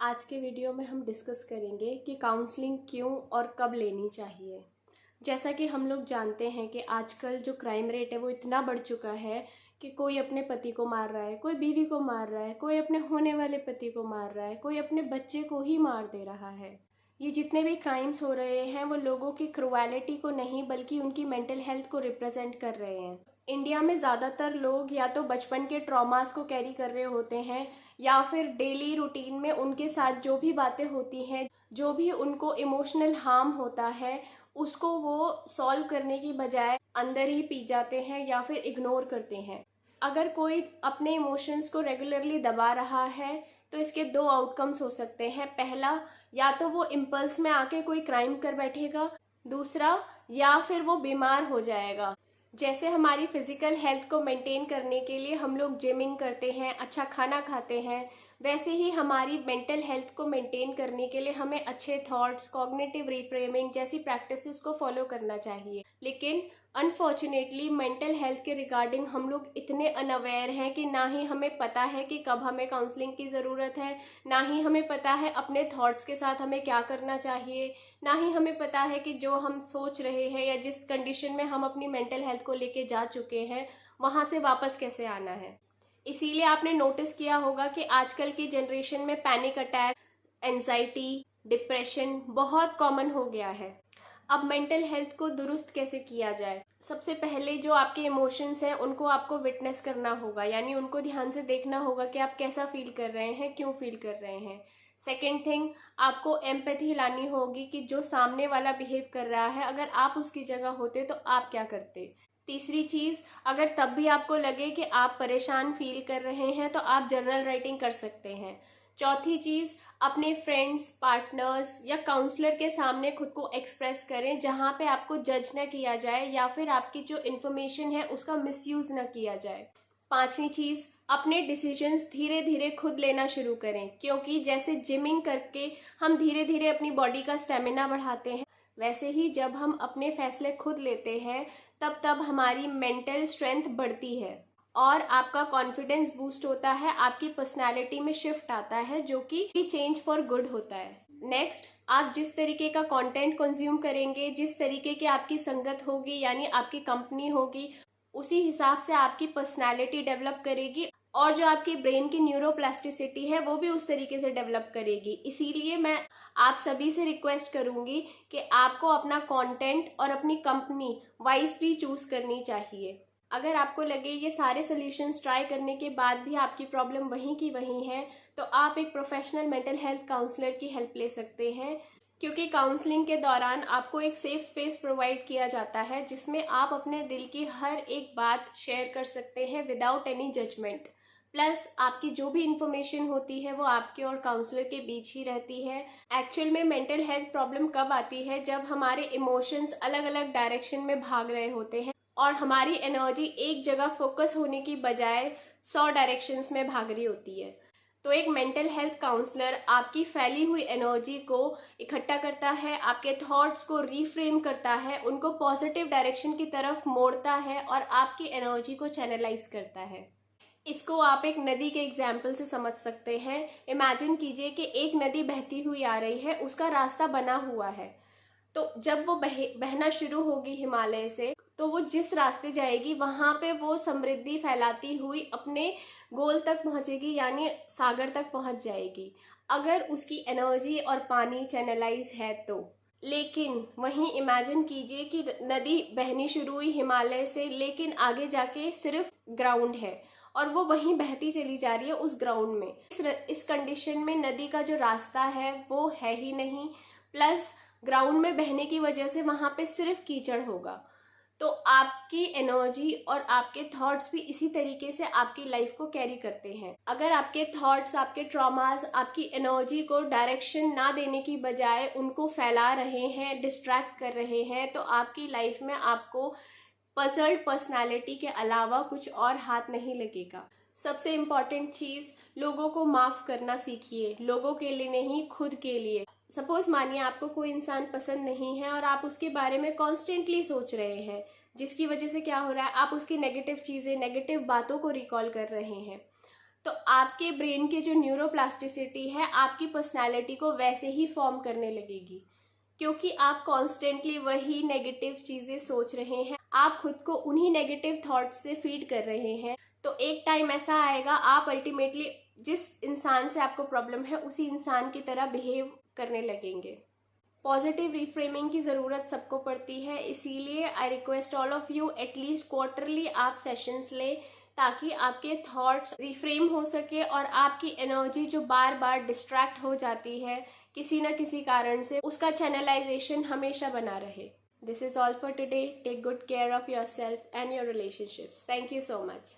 आज के वीडियो में हम डिस्कस करेंगे कि काउंसलिंग क्यों और कब लेनी चाहिए। जैसा कि हम लोग जानते हैं कि आजकल जो क्राइम रेट है वो इतना बढ़ चुका है कि कोई अपने पति को मार रहा है, कोई बीवी को मार रहा है, कोई अपने होने वाले पति को मार रहा है, कोई अपने बच्चे को ही मार दे रहा है। ये जितने भी क्राइम्स हो रहे हैं वो लोगों की क्रुएलिटी को नहीं बल्कि उनकी मेंटल हेल्थ को रिप्रेजेंट कर रहे हैं। इंडिया में ज़्यादातर लोग या तो बचपन के ट्रॉमास को कैरी कर रहे होते हैं या फिर डेली रूटीन में उनके साथ जो भी बातें होती हैं, जो भी उनको इमोशनल हार्म होता है, उसको वो सॉल्व करने की बजाय अंदर ही पी जाते हैं या फिर इग्नोर करते हैं। अगर कोई अपने इमोशंस को रेगुलरली दबा रहा है तो इसके दो आउटकम्स हो सकते हैं। पहला, या तो वो इम्पल्स में आके कोई क्राइम कर बैठेगा। दूसरा, या फिर वो बीमार हो जाएगा। जैसे हमारी फिजिकल हेल्थ को मेंटेन करने के लिए हम लोग जिमिंग करते हैं, अच्छा खाना खाते हैं, वैसे ही हमारी मेंटल हेल्थ को मेंटेन करने के लिए हमें अच्छे थॉट्स, कॉग्निटिव रिफ्रेमिंग जैसी प्रैक्टिसेस को फॉलो करना चाहिए। लेकिन अनफॉर्चुनेटली मेंटल हेल्थ के रिगार्डिंग हम लोग इतने अनअवेयर हैं कि ना ही हमें पता है कि कब हमें काउंसलिंग की ज़रूरत है, ना ही हमें पता है अपने थॉट्स के साथ हमें क्या करना चाहिए, ना ही हमें पता है कि जो हम सोच रहे हैं या जिस कंडीशन में हम अपनी मेंटल हेल्थ को लेके जा चुके हैं वहाँ से वापस कैसे आना है। इसीलिए आपने नोटिस किया होगा कि आजकल की जनरेशन में पैनिक अटैक, एंजाइटी, डिप्रेशन बहुत कॉमन हो गया है। अब मेंटल हेल्थ को दुरुस्त कैसे किया जाए? सबसे पहले जो आपके इमोशंस हैं उनको आपको विटनेस करना होगा, यानी उनको ध्यान से देखना होगा कि आप कैसा फील कर रहे हैं, क्यों फील कर रहे हैं। सेकेंड थिंग, आपको एम्पैथी लानी होगी कि जो सामने वाला बिहेव कर रहा है अगर आप उसकी जगह होते तो आप क्या करते। तीसरी चीज, अगर तब भी आपको लगे कि आप परेशान फील कर रहे हैं तो आप जर्नल राइटिंग कर सकते हैं। चौथी चीज, अपने फ्रेंड्स, पार्टनर्स या काउंसलर के सामने खुद को एक्सप्रेस करें जहां पे आपको जज न किया जाए या फिर आपकी जो इन्फॉर्मेशन है उसका मिसयूज न किया जाए। पांचवी चीज, अपने डिसीजंस धीरे धीरे खुद लेना शुरू करें, क्योंकि जैसे जिमिंग करके हम धीरे धीरे अपनी बॉडी का स्टेमिना बढ़ाते हैं, वैसे ही जब हम अपने फैसले खुद लेते हैं तब हमारी मेंटल स्ट्रेंथ बढ़ती है और आपका कॉन्फिडेंस बूस्ट होता है, आपकी पर्सनालिटी में शिफ्ट आता है जो कि चेंज फॉर गुड होता है। नेक्स्ट, आप जिस तरीके का कंटेंट कंज्यूम करेंगे, जिस तरीके की आपकी संगत होगी यानी आपकी कंपनी होगी, उसी हिसाब से आपकी पर्सनालिटी डेवलप करेगी और जो आपकी ब्रेन की न्यूरोप्लास्टिसिटी है वो भी उस तरीके से डेवलप करेगी। इसीलिए मैं आप सभी से रिक्वेस्ट करूंगी कि आपको अपना कंटेंट और अपनी कंपनी वाइजली चूज करनी चाहिए। अगर आपको लगे ये सारे सॉल्यूशंस ट्राई करने के बाद भी आपकी प्रॉब्लम वहीं की वहीं है तो आप एक प्रोफेशनल मेंटल हेल्थ काउंसलर की हेल्प ले सकते हैं, क्योंकि काउंसलिंग के दौरान आपको एक सेफ स्पेस प्रोवाइड किया जाता है जिसमें आप अपने दिल की हर एक बात शेयर कर सकते हैं विदाउट एनी जजमेंट। प्लस आपकी जो भी इंफॉर्मेशन होती है वो आपके और काउंसलर के बीच ही रहती है। एक्चुअल में मेंटल हेल्थ प्रॉब्लम कब आती है? जब हमारे इमोशंस अलग अलग डायरेक्शन में भाग रहे होते हैं और हमारी एनर्जी एक जगह फोकस होने की बजाय 100 डायरेक्शंस में भाग रही होती है। तो एक मेंटल हेल्थ काउंसलर आपकी फैली हुई एनर्जी को इकट्ठा करता है, आपके थॉट्स को रीफ्रेम करता है, उनको पॉजिटिव डायरेक्शन की तरफ मोड़ता है और आपकी एनर्जी को चैनलाइज करता है। इसको आप एक नदी के एग्जाम्पल से समझ सकते हैं। इमेजिन कीजिए कि एक नदी बहती हुई आ रही है, उसका रास्ता बना हुआ है, तो जब वो बहना शुरू होगी हिमालय से तो वो जिस रास्ते जाएगी वहां पे वो समृद्धि फैलाती हुई अपने गोल तक पहुंचेगी, यानी सागर तक पहुंच जाएगी, अगर उसकी एनर्जी और पानी चैनलाइज है तो। लेकिन वहीं इमेजिन कीजिए कि नदी बहनी शुरू हुई हिमालय से, लेकिन आगे जाके सिर्फ ग्राउंड है और वो वहीं बहती चली जा रही है उस ग्राउंड में। इस कंडीशन में नदी का जो रास्ता है वो है ही नहीं, प्लस ग्राउंड में बहने की वजह से वहां पे सिर्फ कीचड़ होगा। तो आपकी एनर्जी और आपके थॉट्स भी इसी तरीके से आपकी लाइफ को कैरी करते हैं। अगर आपके थॉट्स, आपके ट्रॉमास आपकी एनर्जी को डायरेक्शन ना देने की बजाय उनको फैला रहे हैं, डिस्ट्रैक्ट कर रहे हैं, तो आपकी लाइफ में आपको पजल्ड पर्सनालिटी के अलावा कुछ और हाथ नहीं लगेगा। सबसे इम्पॉर्टेंट चीज, लोगों को माफ करना सीखिए, लोगों के लिए नहीं, खुद के लिए। सपोज मानिए आपको कोई इंसान पसंद नहीं है और आप उसके बारे में कॉन्स्टेंटली सोच रहे हैं, जिसकी वजह से क्या हो रहा है, आप उसकी नेगेटिव चीजें, नेगेटिव बातों को रिकॉल कर रहे हैं। तो आपके ब्रेन के जो न्यूरोप्लास्टिसिटी है आपकी पर्सनालिटी को वैसे ही फॉर्म करने लगेगी, क्योंकि आप कॉन्स्टेंटली वही नेगेटिव चीजें सोच रहे हैं, आप खुद को उन्हीं नेगेटिव थॉट्स से फीड कर रहे हैं। तो एक टाइम ऐसा आएगा आप अल्टीमेटली जिस इंसान से आपको प्रॉब्लम है उसी इंसान की तरह बिहेव करने लगेंगे। पॉजिटिव रिफ्रेमिंग की ज़रूरत सबको पड़ती है, इसीलिए I request all of you at least quarterly आप सेशंस लें, ताकि आपके थॉट्स रिफ्रेम हो सके और आपकी एनर्जी जो बार बार डिस्ट्रैक्ट हो जाती है किसी न किसी कारण से, उसका चैनलाइजेशन हमेशा बना रहे। This is all for today. Take good care of yourself and your relationships. Thank you so much.